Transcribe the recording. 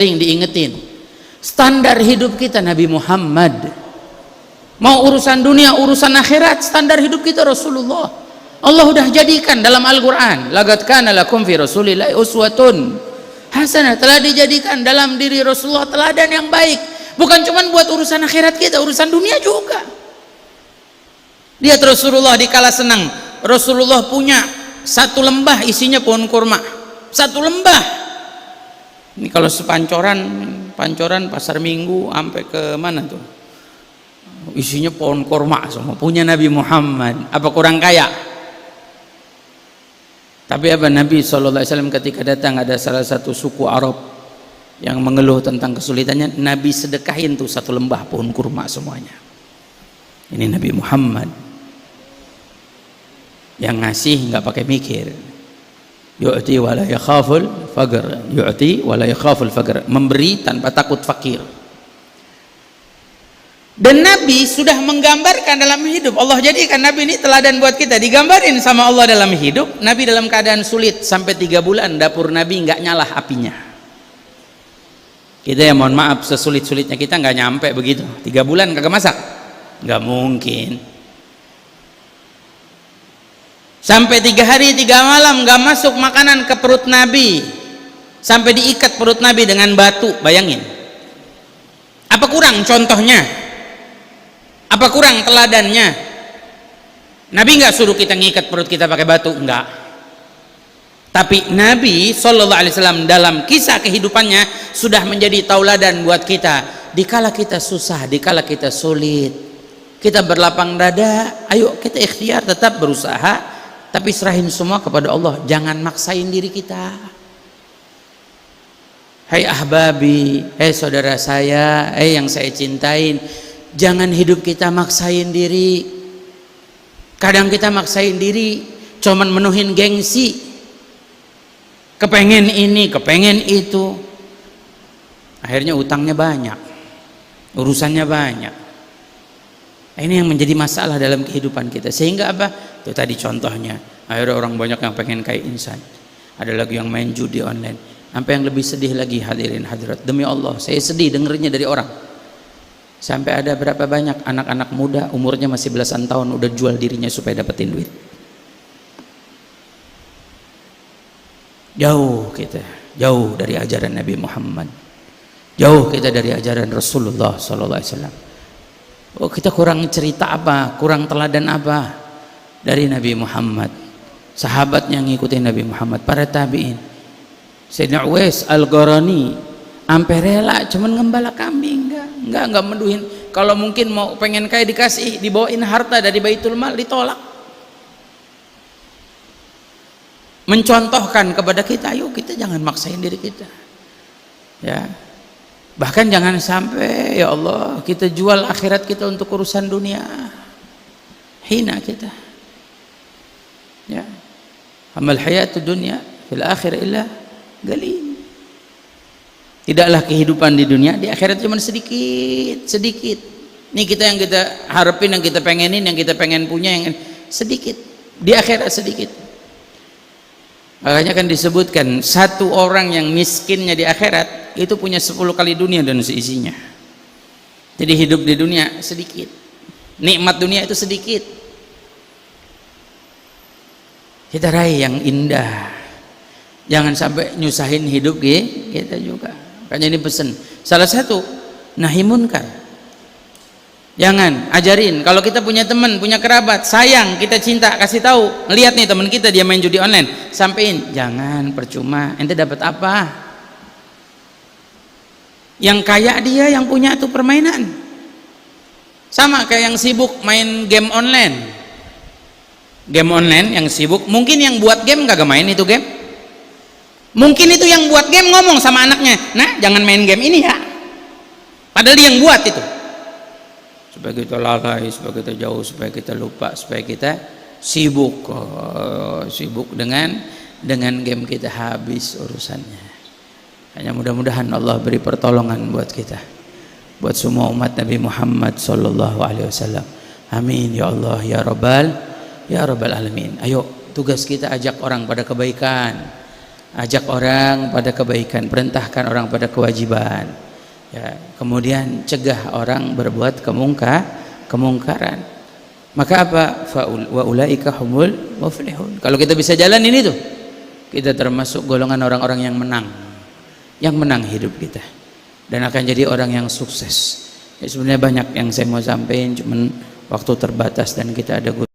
sering diingetin, standar hidup kita Nabi Muhammad. Mau urusan dunia, urusan akhirat, standar hidup kita Rasulullah. Allah udah jadikan dalam Al-Quran, laqad kana lakum fi rasulillahi uswatun hasanah, telah dijadikan dalam diri Rasulullah teladan yang baik. Bukan cuma buat urusan akhirat kita, urusan dunia juga. Lihat Rasulullah dikala senang, Rasulullah punya satu lembah isinya pohon kurma, satu lembah. Ini kalau pancoran pasar Minggu sampai ke mana tuh, isinya pohon kurma semua, punya Nabi Muhammad. Apa kurang kaya? Tapi apa, Nabi SAW ketika datang ada salah satu suku Arab yang mengeluh tentang kesulitannya, Nabi sedekahin tuh satu lembah pohon kurma semuanya. Ini Nabi Muhammad yang ngasih nggak pakai mikir. Yu'ti wa la yakhaful faqr, yu'ti wa la yakhaful faqr, memberi tanpa takut fakir. Dan Nabi sudah menggambarkan dalam hidup, Allah jadikan Nabi ini teladan buat kita, digambarin sama Allah dalam hidup. Nabi dalam keadaan sulit sampai 3 bulan dapur Nabi nggak nyala apinya. Kita ya mohon maaf, sesulit-sulitnya kita nggak nyampe begitu. 3 bulan kagak masak, nggak mungkin. Sampai 3 hari 3 malam nggak masuk makanan ke perut Nabi, sampai diikat perut Nabi dengan batu. Bayangin, apa kurang contohnya, apa kurang teladannya? Nabi nggak suruh kita ngikat perut kita pakai batu, enggak. Tapi Nabi SAW dalam kisah kehidupannya sudah menjadi tauladan buat kita. Dikala kita susah, dikala kita sulit, kita berlapang dada, ayo kita ikhtiar, tetap berusaha, tapi serahin semua kepada Allah. Jangan maksain diri kita. Hai ahbabi, hai saudara saya, hai yang saya cintain, jangan hidup kita maksain diri. Kadang kita maksain diri cuman menuhin gengsi, kepengen ini, kepengen itu, akhirnya utangnya banyak, urusannya banyak. Ini yang menjadi masalah dalam kehidupan kita. Sehingga apa? Itu tadi contohnya, akhirnya orang banyak yang pengen kayak insan, ada lagi yang main judi online. Sampai yang lebih sedih lagi, hadirin hadirat, demi Allah saya sedih dengernya dari orang. Sampai ada berapa banyak anak-anak muda umurnya masih belasan tahun udah jual dirinya supaya dapetin duit. Jauh kita, jauh dari ajaran Nabi Muhammad, jauh kita dari ajaran Rasulullah SAW. Oh, kita kurang cerita apa, kurang teladan apa dari Nabi Muhammad, sahabat yang ngikutin Nabi Muhammad, para tabi'in. Sayyidina Uwais Al-Qarani ampe rela cuman ngembala kambing, enggak menduhin. Kalau mungkin mau pengen kaya dikasih, dibawain harta dari Baitul Mal, ditolak. Mencontohkan kepada kita, ayo kita jangan maksain diri kita, ya. Bahkan jangan sampai ya Allah kita jual akhirat kita untuk urusan dunia, hina kita, ya. Amal hayatud dunya fil akhir illa galil. Tidaklah kehidupan di dunia, di akhirat cuma sedikit. Ini kita yang kita harapin, yang kita pengenin, yang kita pengen punya, yang sedikit, di akhirat sedikit. Makanya kan disebutkan satu orang yang miskinnya di akhirat itu punya 10 kali dunia dan seisinya. Jadi hidup di dunia sedikit, nikmat dunia itu sedikit. Kita raih yang indah, jangan sampai nyusahin hidup kita juga. Makanya ini pesan salah satu, nahi munkar. Jangan ajarin, kalau kita punya teman, punya kerabat, sayang, kita cinta, kasih tahu, lihat nih teman kita dia main judi online, sampein, jangan, percuma, ente dapat apa? Yang kaya dia yang punya tuh permainan. Sama kayak yang sibuk main game online. Game online yang sibuk, mungkin yang buat game kagak main itu game. Mungkin itu yang buat game ngomong sama anaknya, nah jangan main game ini ya. Padahal dia yang buat itu. Supaya kita lalai, supaya kita jauh, supaya kita lupa, supaya kita sibuk dengan game kita, habis urusannya. Hanya mudah-mudahan Allah beri pertolongan buat kita, buat semua umat Nabi Muhammad SAW. Amin ya Allah ya Rabbal alamin. Ayo tugas kita ajak orang pada kebaikan, ajak orang pada kebaikan, perintahkan orang pada kewajiban, ya, kemudian cegah orang berbuat kemungkaran. Maka apa? Wa ulaika humul muflihun. Kalau kita bisa jalan ini tuh, kita termasuk golongan orang-orang yang menang hidup kita, dan akan jadi orang yang sukses. Ya, sebenarnya banyak yang saya mau sampaikan, cuman waktu terbatas dan kita ada